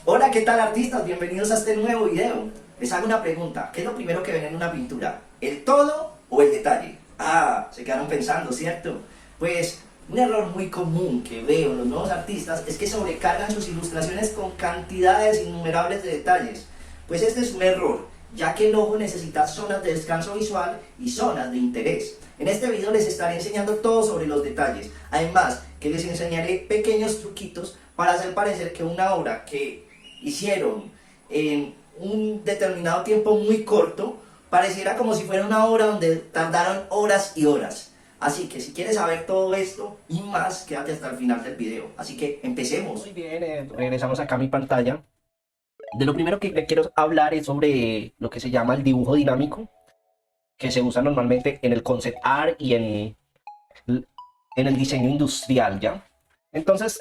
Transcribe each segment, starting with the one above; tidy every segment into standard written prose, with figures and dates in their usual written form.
Hola, ¿qué tal artistas? Bienvenidos a este nuevo video. Les hago una pregunta. ¿Qué es lo primero que ven en una pintura? ¿El todo o el detalle? Ah, se quedaron pensando, ¿cierto? Pues un error muy común que veo en los nuevos artistas es que sobrecargan sus ilustraciones con cantidades innumerables de detalles. Pues este es un error, ya que el ojo necesita zonas de descanso visual y zonas de interés. En este video les estaré enseñando todo sobre los detalles. Además, que les enseñaré pequeños truquitos para hacer parecer que una obra que hicieron en un determinado tiempo muy corto pareciera como si fuera una obra donde tardaron horas y horas. Así que si quieres saber todo esto y más, quédate hasta el final del video. Así que empecemos. Muy bien, regresamos acá a mi pantalla. De lo primero que le quiero hablar es sobre lo que se llama el dibujo dinámico, que se usa normalmente en el concept art y en el diseño industrial, ¿ya? Entonces,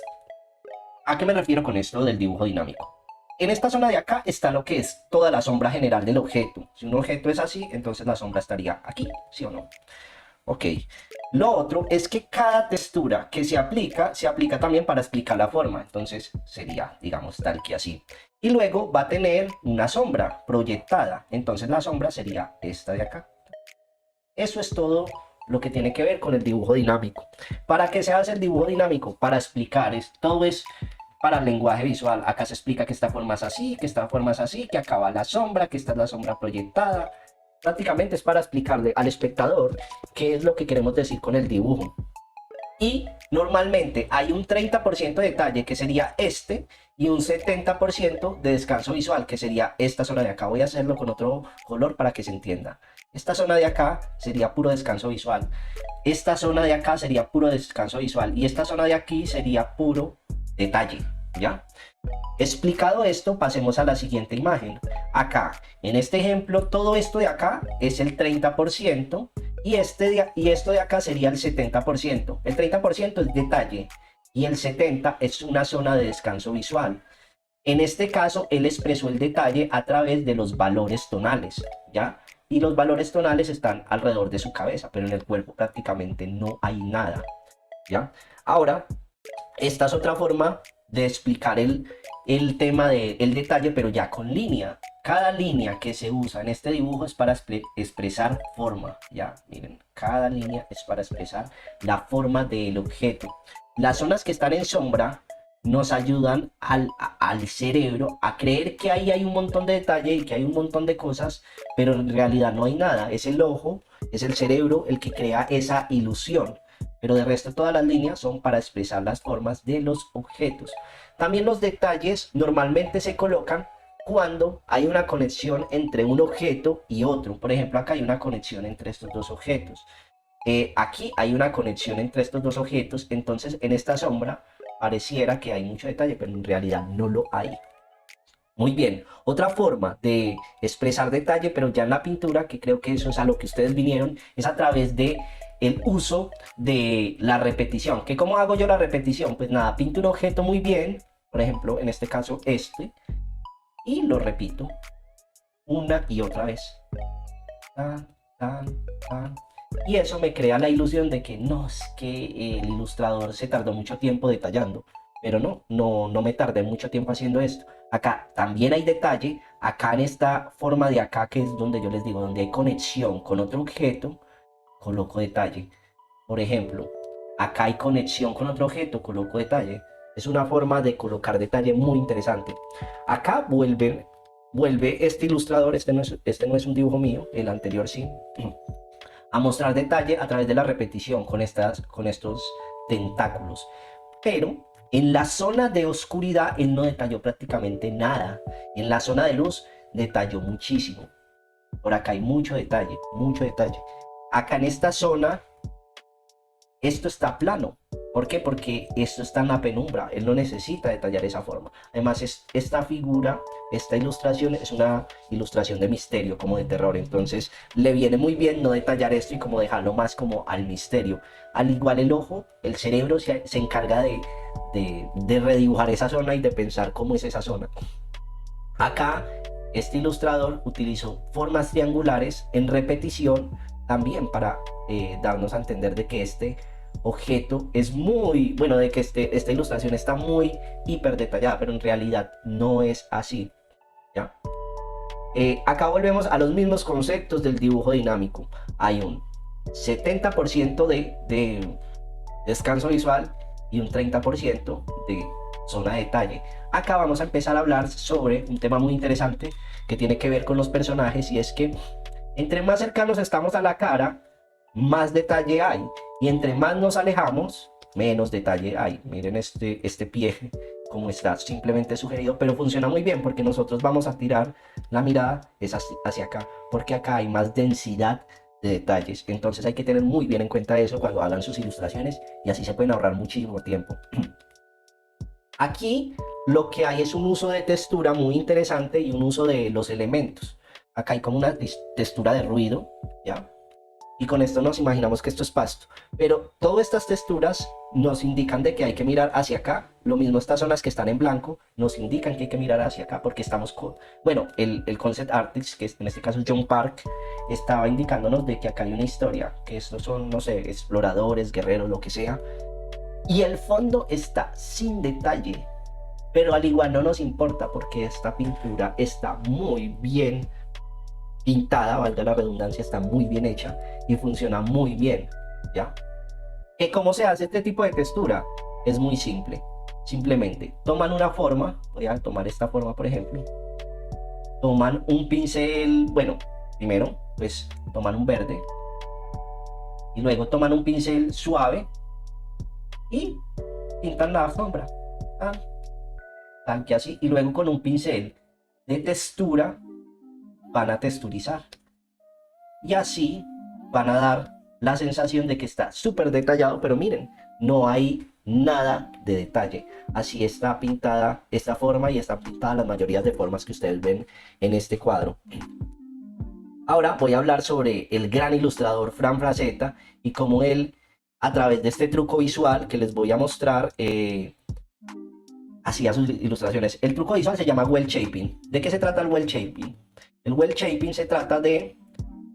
¿a qué me refiero con esto del dibujo dinámico? En esta zona de acá está lo que es toda la sombra general del objeto. Si un objeto es así, entonces la sombra estaría aquí, ¿sí o no? Ok. Lo otro es que cada textura que se aplica también para explicar la forma. Entonces sería, digamos, tal que así. Y luego va a tener una sombra proyectada. Entonces la sombra sería esta de acá. Eso es todo lo que tiene que ver con el dibujo dinámico. ¿Para qué se hace el dibujo dinámico? Para explicar, todo es para el lenguaje visual. Acá se explica que esta forma es así, que esta forma es así, que acá va la sombra, que esta es la sombra proyectada. Prácticamente es para explicarle al espectador qué es lo que queremos decir con el dibujo. Y normalmente hay un 30% de detalle que sería este y un 70% de descanso visual que sería esta zona de acá. Voy a hacerlo con otro color para que se entienda. Esta zona de acá sería puro descanso visual. Esta zona de acá sería puro descanso visual. Y esta zona de aquí sería puro detalle, ¿ya? Explicado esto, pasemos a la siguiente imagen. Acá, en este ejemplo, todo esto de acá es el 30% y esto de acá sería el 70%. El 30% es detalle y el 70% es una zona de descanso visual. En este caso, él expresó el detalle a través de los valores tonales, ¿ya? Y los valores tonales están alrededor de su cabeza, pero en el cuerpo prácticamente no hay nada, ¿ya? Ahora, esta es otra forma de explicar el tema del detalle, pero ya con línea. Cada línea que se usa en este dibujo es para expresar forma, ¿ya? Miren, cada línea es para expresar la forma del objeto. Las zonas que están en sombra nos ayudan al cerebro a creer que ahí hay un montón de detalle y que hay un montón de cosas, pero en realidad no hay nada. Es el ojo, es el cerebro el que crea esa ilusión. Pero de resto todas las líneas son para expresar las formas de los objetos. También los detalles normalmente se colocan cuando hay una conexión entre un objeto y otro. Por ejemplo, acá hay una conexión entre estos dos objetos. Aquí hay una conexión entre estos dos objetos. Entonces en esta sombra pareciera que hay mucho detalle, pero en realidad no lo hay. Muy bien, otra forma de expresar detalle, pero ya en la pintura, que creo que eso es a lo que ustedes vinieron, es a través de el uso de la repetición. ¿Que cómo hago yo la repetición? Pues nada, pinto un objeto muy bien, por ejemplo, en este caso este, y lo repito una y otra vez. Tan, tan, tan. Y eso me crea la ilusión de que no, es que el ilustrador se tardó mucho tiempo detallando. Pero no me tardé mucho tiempo haciendo esto. Acá también hay detalle. Acá en esta forma de acá, que es donde yo les digo, donde hay conexión con otro objeto, coloco detalle. Por ejemplo, acá hay conexión con otro objeto, coloco detalle. Es una forma de colocar detalle muy interesante. Acá vuelve este ilustrador, este no es un dibujo mío, el anterior sí, a mostrar detalle a través de la repetición con estos tentáculos. Pero en la zona de oscuridad él no detalló prácticamente nada. En la zona de luz detalló muchísimo. Por acá hay mucho detalle, mucho detalle. Acá en esta zona, esto está plano. ¿Por qué? Porque esto está en la penumbra. Él no necesita detallar esa forma. Además, esta figura, esta ilustración es una ilustración de misterio, como de terror. Entonces, le viene muy bien no detallar esto y como dejarlo más como al misterio. Al igual el ojo, el cerebro se encarga de redibujar esa zona y de pensar cómo es esa zona. Acá, este ilustrador utilizó formas triangulares en repetición también para darnos a entender de que este objeto es muy, bueno, de que esta ilustración está muy hiper detallada, pero en realidad no es así, ¿ya? Acá volvemos a los mismos conceptos del dibujo dinámico. Hay un 70% de descanso visual y un 30% de zona de detalle. Acá vamos a empezar a hablar sobre un tema muy interesante que tiene que ver con los personajes, y es que entre más cercanos estamos a la cara, más detalle hay, y entre más nos alejamos, menos detalle hay. Miren este pie como está simplemente sugerido, pero funciona muy bien porque nosotros vamos a tirar la mirada es hacia acá, porque acá hay más densidad de detalles. Entonces hay que tener muy bien en cuenta eso cuando hagan sus ilustraciones, y así se pueden ahorrar muchísimo tiempo. Aquí lo que hay es un uso de textura muy interesante y un uso de los elementos. Acá hay como una textura de ruido, ¿ya? Y con esto nos imaginamos que esto es pasto. Pero todas estas texturas nos indican de que hay que mirar hacia acá. Lo mismo estas zonas que están en blanco nos indican que hay que mirar hacia acá porque estamos con... Bueno, el concept artist, que en este caso es John Park, estaba indicándonos de que acá hay una historia, que estos son, no sé, exploradores, guerreros, lo que sea. Y el fondo está sin detalle, pero al igual no nos importa porque esta pintura está muy bien pintada, valga la redundancia, está muy bien hecha y funciona muy bien, ¿ya? ¿Cómo se hace este tipo de textura? Es muy simple. Simplemente toman una forma, voy a tomar esta forma por ejemplo, toman un pincel, bueno, primero pues toman un verde y luego toman un pincel suave y pintan la sombra, tan, tan que así, y luego con un pincel de textura van a texturizar. Y así van a dar la sensación de que está súper detallado, pero miren, no hay nada de detalle. Así está pintada esta forma y está pintada la mayoría de formas que ustedes ven en este cuadro. Ahora voy a hablar sobre el gran ilustrador Fran Frazetta y cómo él, a través de este truco visual que les voy a mostrar, hacía sus ilustraciones. El truco visual se llama well shaping. ¿De qué se trata el well shaping? El well shaping se trata de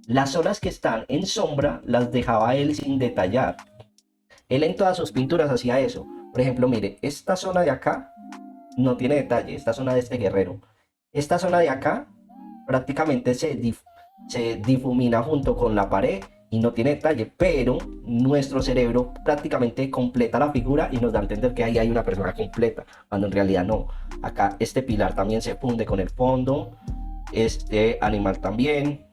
las zonas que están en sombra las dejaba él sin detallar. Él en todas sus pinturas hacía eso. Por ejemplo, mire, esta zona de acá no tiene detalle, esta zona de este guerrero. Esta zona de acá prácticamente se difumina junto con la pared y no tiene detalle, pero nuestro cerebro prácticamente completa la figura y nos da a entender que ahí hay una persona completa, cuando en realidad no. Acá este pilar también se funde con el fondo, este animal también,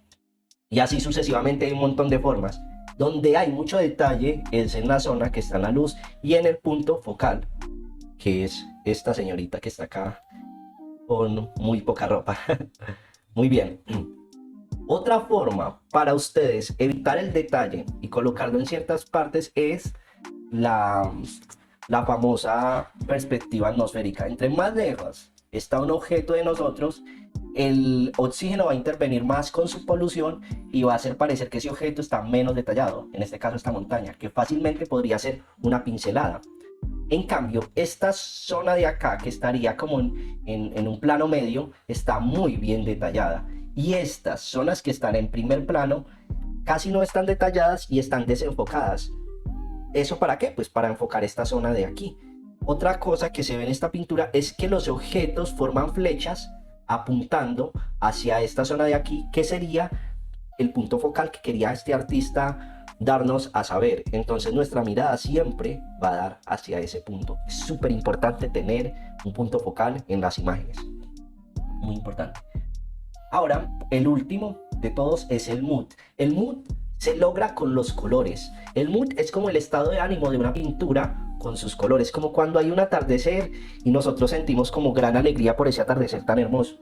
y así sucesivamente hay un montón de formas. Donde hay mucho detalle es en la zona que está en la luz y en el punto focal, que es esta señorita que está acá con muy poca ropa. Muy bien. Otra forma para ustedes evitar el detalle y colocarlo en ciertas partes es la, la famosa perspectiva atmosférica. Entre más lejos está un objeto de nosotros, el oxígeno va a intervenir más con su polución y va a hacer parecer que ese objeto está menos detallado, en este caso esta montaña, que fácilmente podría ser una pincelada. En cambio, esta zona de acá, que estaría como en un plano medio, está muy bien detallada. Y estas zonas que están en primer plano casi no están detalladas y están desenfocadas. ¿Eso para qué? Pues para enfocar esta zona de aquí. Otra cosa que se ve en esta pintura es que los objetos forman flechas apuntando hacia esta zona de aquí, que sería el punto focal que quería este artista darnos a saber. Entonces nuestra mirada siempre va a dar hacia ese punto. Es súper importante tener un punto focal en las imágenes. Muy importante. Ahora, el último de todos es el mood. El mood se logra con los colores. El mood es como el estado de ánimo de una pintura con sus colores, como cuando hay un atardecer y nosotros sentimos como gran alegría por ese atardecer tan hermoso.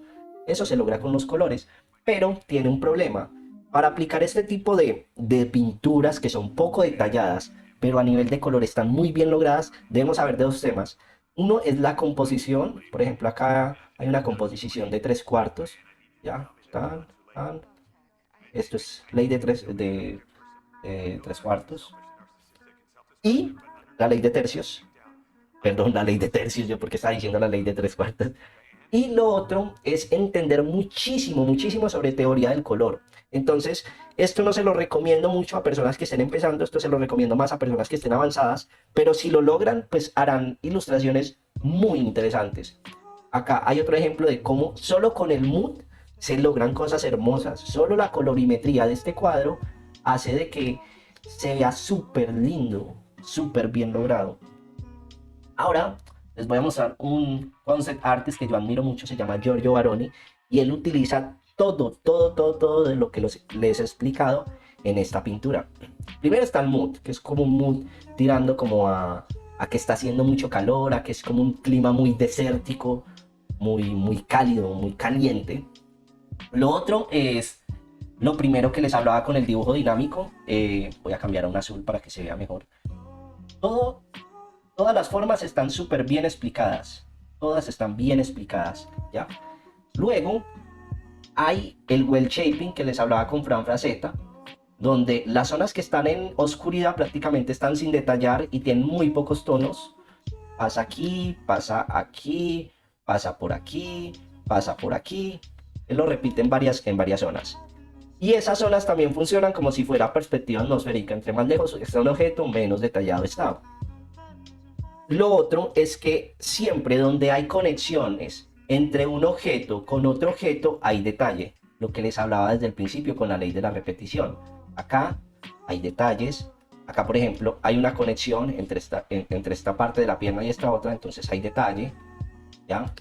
Eso se logra con los colores, pero tiene un problema. Para aplicar este tipo de pinturas que son poco detalladas, pero a nivel de color están muy bien logradas, debemos saber de dos temas. Uno es la composición. Por ejemplo, acá hay una composición de tres cuartos, ya, tan, tan. Esto es ley de tres cuartos. Y la ley de tercios, perdón, la ley de tercios, yo porque estaba diciendo la ley de tres cuartos. Y lo otro es entender muchísimo, muchísimo sobre teoría del color. Entonces, esto no se lo recomiendo mucho a personas que estén empezando, esto se lo recomiendo más a personas que estén avanzadas, pero si lo logran, pues harán ilustraciones muy interesantes. Acá hay otro ejemplo de cómo solo con el mood se logran cosas hermosas. Solo la colorimetría de este cuadro hace de que se vea súper lindo, súper bien logrado. Ahora les voy a mostrar un concept artist que yo admiro mucho, se llama Giorgio Baroni, y él utiliza todo de lo que les he explicado en esta pintura. Primero está el mood, que es como un mood tirando como a que está haciendo mucho calor, a que es como un clima muy desértico, muy cálido, muy caliente. Lo otro es lo primero que les hablaba con el dibujo dinámico. Voy a cambiar a un azul para que se vea mejor. Todo, todas las formas están súper bien explicadas. Todas están bien explicadas, ¿ya? Luego hay el well shaping que les hablaba con Fran Frazetta, donde las zonas que están en oscuridad prácticamente están sin detallar y tienen muy pocos tonos. Pasa aquí, pasa aquí, pasa por aquí, pasa por aquí. Él lo repite en varias zonas. Y esas zonas también funcionan como si fuera perspectiva atmosférica. Entre más lejos está un objeto, menos detallado está. Lo otro es que siempre donde hay conexiones entre un objeto con otro objeto hay detalle. Lo que les hablaba desde el principio con la ley de la repetición. Acá hay detalles. Acá, por ejemplo, hay una conexión entre esta parte de la pierna y esta otra, entonces hay detalle, ¿ya?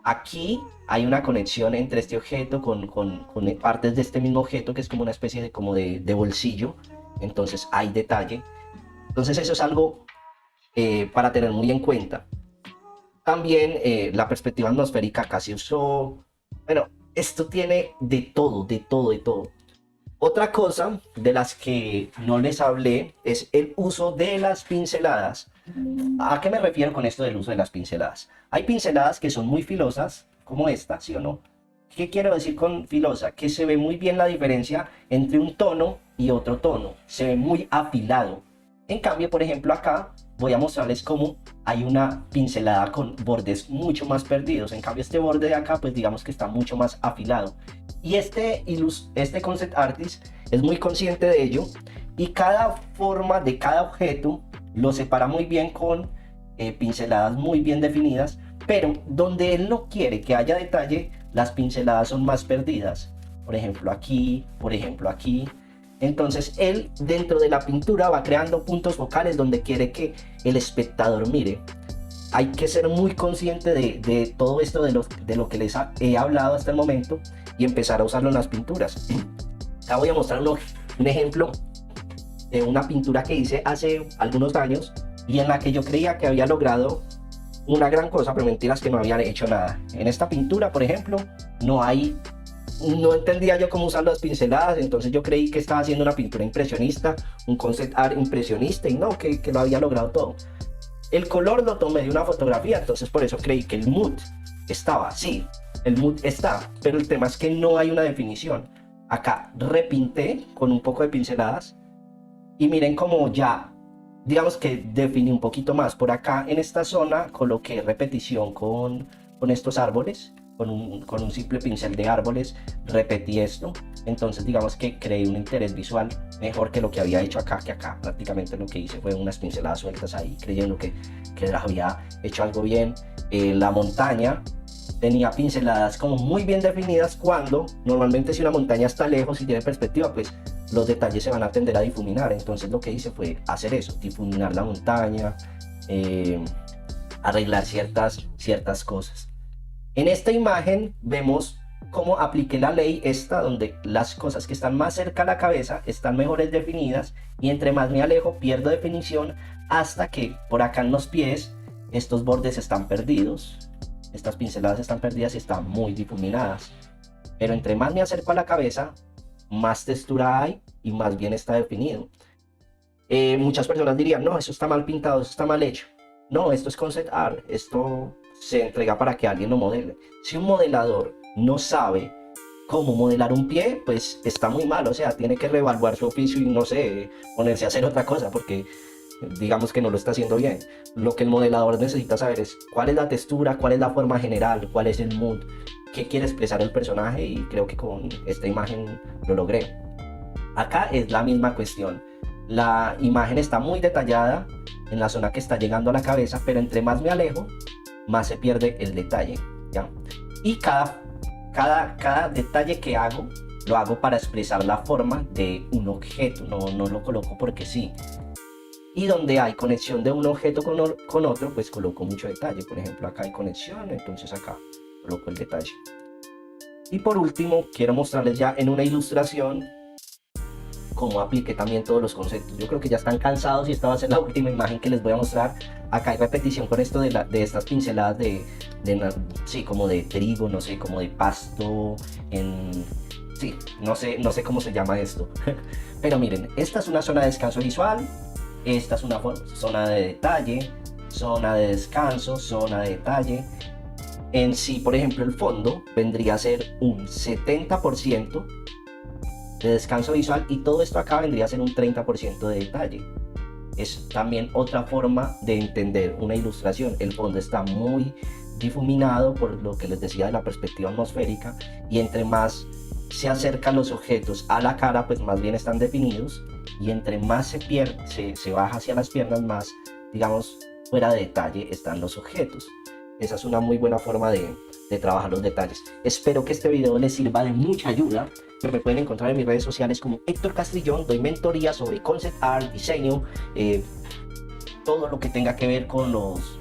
Aquí hay una conexión entre este objeto con partes de este mismo objeto, que es como una especie de bolsillo, entonces hay detalle. Entonces eso es algo para tener muy en cuenta. También la perspectiva atmosférica casi usó, bueno, esto tiene de todo, de todo, de todo. Otra cosa de las que no les hablé es el uso de las pinceladas. ¿A qué me refiero con esto del uso de las pinceladas? Hay pinceladas que son muy filosas, como esta, ¿sí o no? ¿Qué quiero decir con filosa? Que se ve muy bien la diferencia entre un tono y otro tono. Se ve muy afilado. En cambio, por ejemplo, acá voy a mostrarles cómo hay una pincelada con bordes mucho más perdidos. En cambio, este borde de acá, pues digamos que está mucho más afilado. Y este concept artist es muy consciente de ello. Y cada forma de cada objeto lo separa muy bien con pinceladas muy bien definidas. Pero donde él no quiere que haya detalle, las pinceladas son más perdidas. Por ejemplo, aquí, por ejemplo, aquí. Entonces él dentro de la pintura va creando puntos focales donde quiere que el espectador mire. Hay que ser muy consciente de todo esto, de lo que les he hablado hasta el momento y empezar a usarlo en las pinturas. Acá voy a mostrar un ejemplo de una pintura que hice hace algunos años y en la que yo creía que había logrado una gran cosa, pero mentiras, que no habían hecho nada. En esta pintura, por ejemplo, no entendía yo cómo usar las pinceladas, entonces yo creí que estaba haciendo una pintura impresionista, un concept art impresionista y no, que lo había logrado todo. El color lo tomé de una fotografía, entonces por eso creí que el mood estaba, sí, el mood está, pero el tema es que no hay una definición. Acá repinté con un poco de pinceladas y miren cómo ya, digamos que definí un poquito más. Por acá en esta zona coloqué repetición con estos árboles. Con un simple pincel de árboles repetí esto, entonces digamos que creé un interés visual mejor que lo que había hecho acá, que acá prácticamente lo que hice fue unas pinceladas sueltas ahí, creyendo que había hecho algo bien. La montaña tenía pinceladas como muy bien definidas, cuando normalmente si una montaña está lejos y tiene perspectiva, pues los detalles se van a tender a difuminar. Entonces lo que hice fue hacer eso, difuminar la montaña, arreglar ciertas cosas. En esta imagen vemos cómo apliqué la ley esta, donde las cosas que están más cerca a la cabeza están mejores definidas y entre más me alejo pierdo definición, hasta que por acá en los pies estos bordes están perdidos, estas pinceladas están perdidas y están muy difuminadas. Pero entre más me acerco a la cabeza, más textura hay y más bien está definido. Muchas personas dirían, no, eso está mal pintado, eso está mal hecho. No, esto es concept art, esto se entrega para que alguien lo modele. Si un modelador no sabe cómo modelar un pie, pues está muy mal, o sea, tiene que reevaluar su oficio y no sé, ponerse a hacer otra cosa, porque digamos que no lo está haciendo bien. Lo que el modelador necesita saber es cuál es la textura, cuál es la forma general, cuál es el mood, qué quiere expresar el personaje, y creo que con esta imagen lo logré. Acá es la misma cuestión. La imagen está muy detallada en la zona que está llegando a la cabeza, pero entre más me alejo, más se pierde el detalle, ¿ya? Y cada detalle que hago, lo hago para expresar la forma de un objeto, no lo coloco porque sí. Y donde hay conexión de un objeto con otro, pues coloco mucho detalle. Por ejemplo, acá hay conexión, entonces acá coloco el detalle. Y por último, quiero mostrarles ya en una ilustración cómo apliqué también todos los conceptos. Yo creo que ya están cansados y esta va a ser la última imagen que les voy a mostrar. Acá hay repetición con esto de estas pinceladas sí, como de trigo, no sé, como de pasto, sí, no sé cómo se llama esto. Pero miren, esta es una zona de descanso visual, esta es una zona de detalle, zona de descanso, zona de detalle. En sí, por ejemplo, el fondo vendría a ser un 70% de descanso visual, y todo esto acá vendría a ser un 30% de detalle. Es también otra forma de entender una ilustración. El fondo está muy difuminado por lo que les decía de la perspectiva atmosférica, y entre más se acercan los objetos a la cara, pues más bien están definidos, y entre más se baja hacia las piernas, más, digamos, fuera de detalle están los objetos. Esa es una muy buena forma de trabajar los detalles. Espero que este video les sirva de mucha ayuda. Me pueden encontrar en mis redes sociales como Héctor Castrillón. Doy mentoría sobre concept art, diseño, todo lo que tenga que ver con los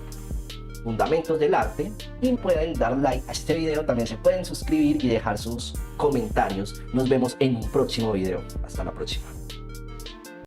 fundamentos del arte. Y pueden dar like a este video, también se pueden suscribir y dejar sus comentarios. Nos vemos en un próximo video. Hasta la próxima.